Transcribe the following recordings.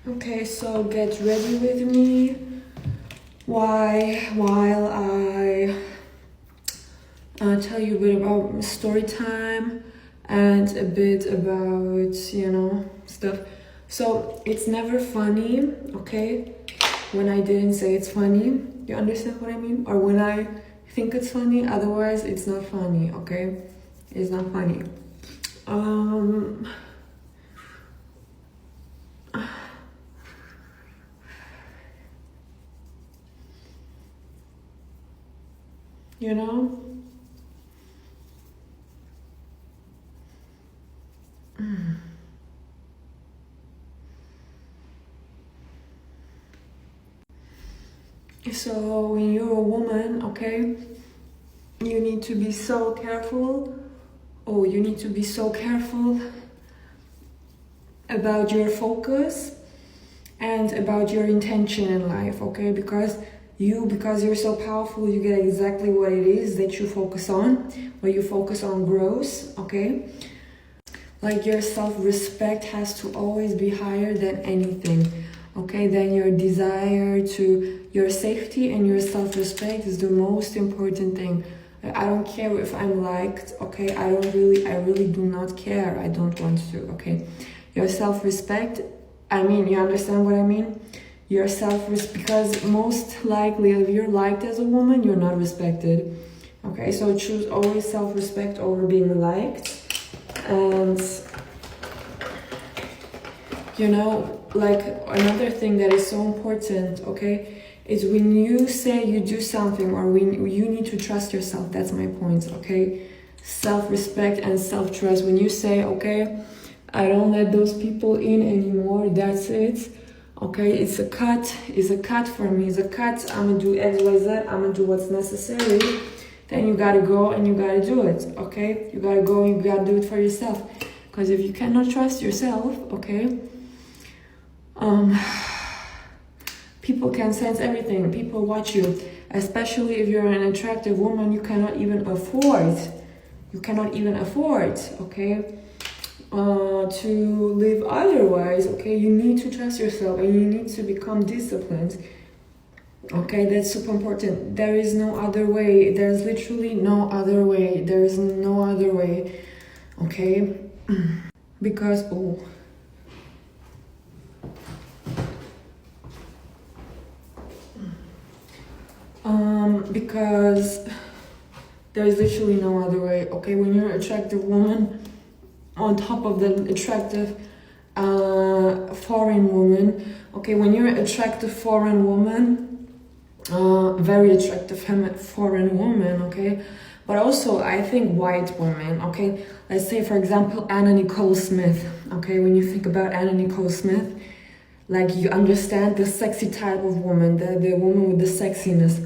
Okay, so get ready with me while I tell you a bit about story time and a bit about, stuff. So it's never funny, okay, when I didn't say it's funny. You understand what I mean? Or when I think it's funny, otherwise it's not funny, okay? It's not funny. You know? So when you're a woman, okay, you need to be so careful. Oh, you need to be so careful about your focus and about your intention in life, okay? Because you're so powerful, you get exactly what it is that you focus on. What you focus on grows, okay? Like your self-respect has to always be higher than anything, okay? Then your desire to your safety and your self-respect is the most important thing. I don't care if I'm liked, okay? I really do not care. I don't want to, okay? Your self-respect, you understand what I mean? Your self-respect, because most likely if you're liked as a woman, you're not respected. Okay, so choose always self-respect over being liked. And, like another thing that is so important, okay, is when you say you do something or when you need to trust yourself. That's my point, okay? Self-respect and self-trust. When you say, okay, I don't let those people in anymore, that's it. Okay, it's a cut for me, it's a cut. I'm gonna do X, Y, Z, I'm gonna do what's necessary. Then you gotta go and you gotta do it, okay? You gotta go and you gotta do it for yourself. Because if you cannot trust yourself, okay, people can sense everything, people watch you. Especially if you're an attractive woman, you cannot even afford, okay? To live otherwise, okay? You need to trust yourself and you need to become disciplined, okay? That's super important. There is no other way. There's literally no other way. There is no other way, okay? Because because there is literally no other way, okay? When you're an attractive woman, on top of the attractive foreign woman, okay, when you're an attractive foreign woman, very attractive foreign woman, okay, but also I think white women, okay, let's say for example Anna Nicole Smith, okay, when you think about Anna Nicole Smith, like you understand the sexy type of woman, the woman with the sexiness.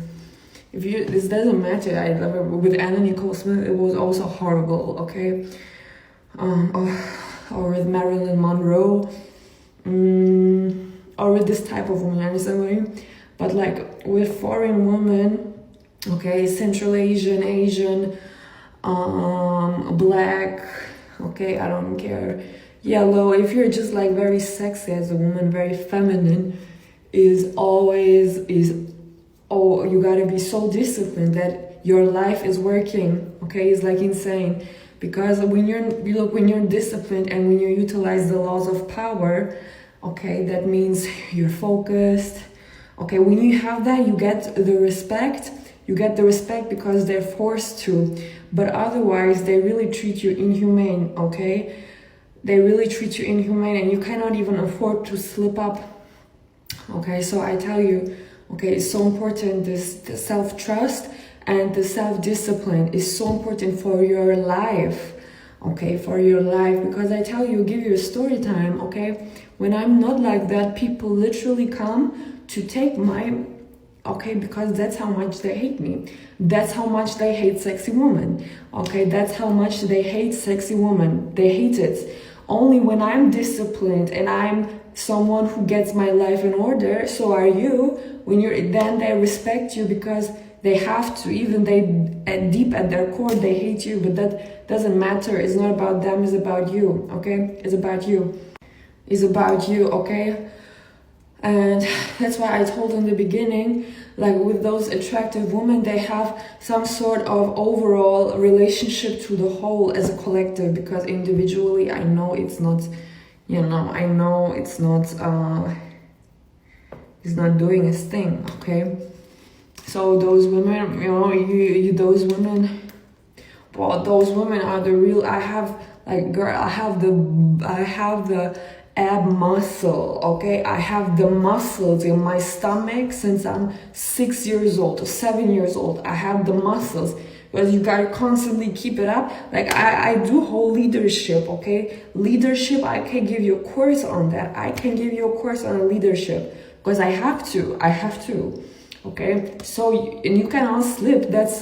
This doesn't matter. I love it. With Anna Nicole Smith, it was also horrible, okay? Or with Marilyn Monroe, or with this type of woman, you understand what I mean? But like with foreign women, okay, Central Asian, black, okay, I don't care, yellow, if you're just like very sexy as a woman, very feminine, you gotta be so disciplined that your life is working, okay? It's like insane. Because when you're disciplined and when you utilize the laws of power, okay, that means you're focused. Okay, when you have that, you get the respect. You get the respect because they're forced to. But otherwise, they really treat you inhumane, okay? They really treat you inhumane and you cannot even afford to slip up. Okay, so I tell you, okay, it's so important, the self-trust and the self-discipline is so important for your life, okay, for your life. Because I tell you, give you a story time, okay? When I'm not like that, people literally come to take my, okay, because that's how much they hate me. That's how much they hate sexy women, okay? That's how much they hate sexy women. They hate it. Only when I'm disciplined and I'm someone who gets my life in order, so are you. Then they respect you because they have to, even deep at their core, they hate you, but that doesn't matter. It's not about them, it's about you, okay? It's about you, okay? And that's why I told in the beginning, like with those attractive women, they have some sort of overall relationship to the whole as a collective, because individually I know it's not, you know, I know it's not doing its thing, okay? So those women, you know, those women, well, those women are the real. I have, like, girl, I have the ab muscle, okay? I have the muscles in my stomach since I'm 6 years old or 7 years old. I have the muscles, because you gotta constantly keep it up. Like, I do whole leadership, okay? Leadership, I can give you a course on that. I can give you a course on leadership, because I have to, okay? So, and you cannot slip, that's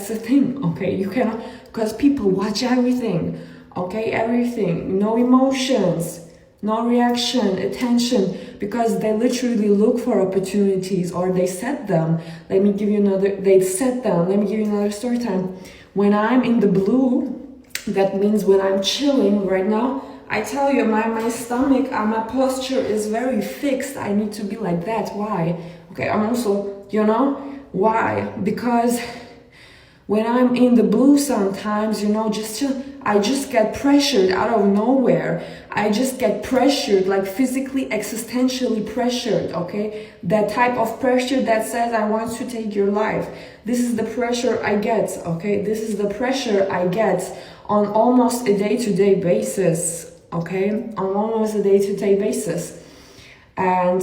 the thing, okay? You cannot, because people watch everything, okay? Everything, no emotions, no reaction, attention, because they literally look for opportunities, or they set them. Let me give you another story time. When I'm in the blue, that means when I'm chilling right now, I tell you, my stomach, my posture is very fixed. I need to be like that. Why? Okay, I'm also, you know, why? Because when I'm in the blue sometimes, you know, I just get pressured out of nowhere. I just get pressured, like physically, existentially pressured, okay? That type of pressure that says, I want to take your life. This is the pressure I get, okay? This is the pressure I get on almost a day-to-day basis, okay? On almost a day-to-day basis. And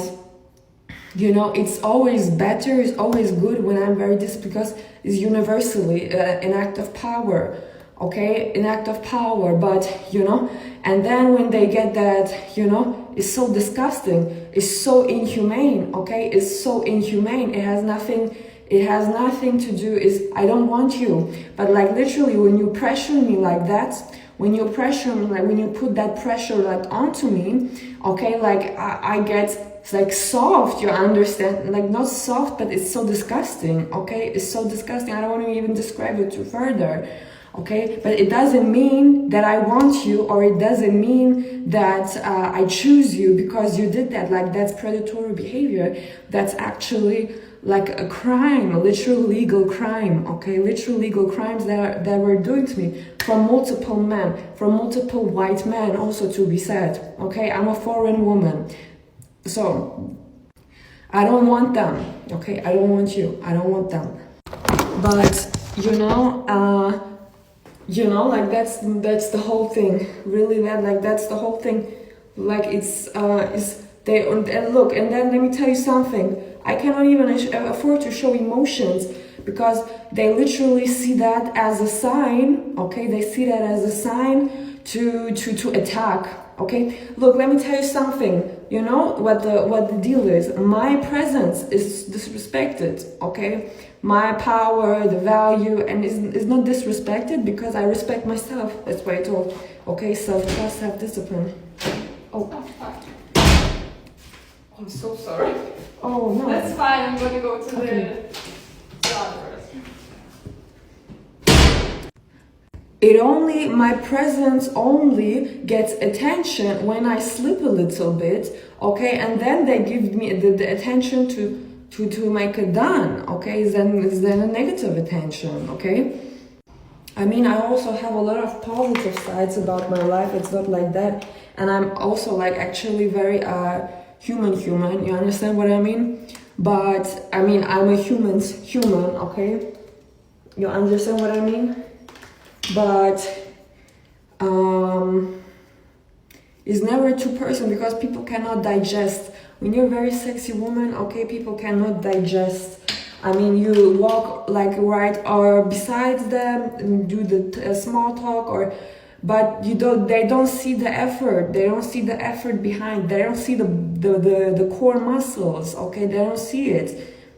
you know, it's always better, it's always good when I'm very disciplined, because it's universally an act of power, okay? An act of power, but, you know, and then when they get that, you know, it's so disgusting, it's so inhumane, okay? It's so inhumane, it has nothing to do, I don't want you. But like literally, when you pressure me like that, when you pressure me, like when you put that pressure like onto me, okay, like I get, it's like soft, you understand? Like not soft, but it's so disgusting, okay? It's so disgusting. I don't want to even describe it too further, okay? But it doesn't mean that I want you, or it doesn't mean that I choose you because you did that. Like that's predatory behavior. That's actually like a crime, a literal legal crime, okay? Literal legal crimes that were doing to me from multiple men, from multiple white men also, to be said, okay? I'm a foreign woman. So, I don't want them, okay? I don't want you, I don't want them. But, you know, like that's the whole thing. Really, that's the whole thing. Like and look, and then let me tell you something. I cannot even afford to show emotions, because they literally see that as a sign, okay? They see that as a sign to attack. Okay, look, let me tell you something. You know what the deal is? My presence is disrespected, okay? My power, the value, and is not disrespected because I respect myself. That's why I told, okay, self-trust, self-discipline. Oh, I'm so sorry. Oh, no. That's fine, I'm gonna go to the others. My presence only gets attention when I slip a little bit, okay? And then they give me the attention to make it done, okay? Is then a negative attention, okay? I mean, I also have a lot of positive sides about my life. It's not like that. And I'm also like actually very human. You understand what I mean? But I mean, I'm a human, okay? You understand what I mean? But it's never two-person, because people cannot digest. When you're a very sexy woman, okay, people cannot digest. I mean, you walk like right or besides them and do the small talk, but they don't see the effort. They don't see the effort behind. They don't see the core muscles, okay? They don't see it.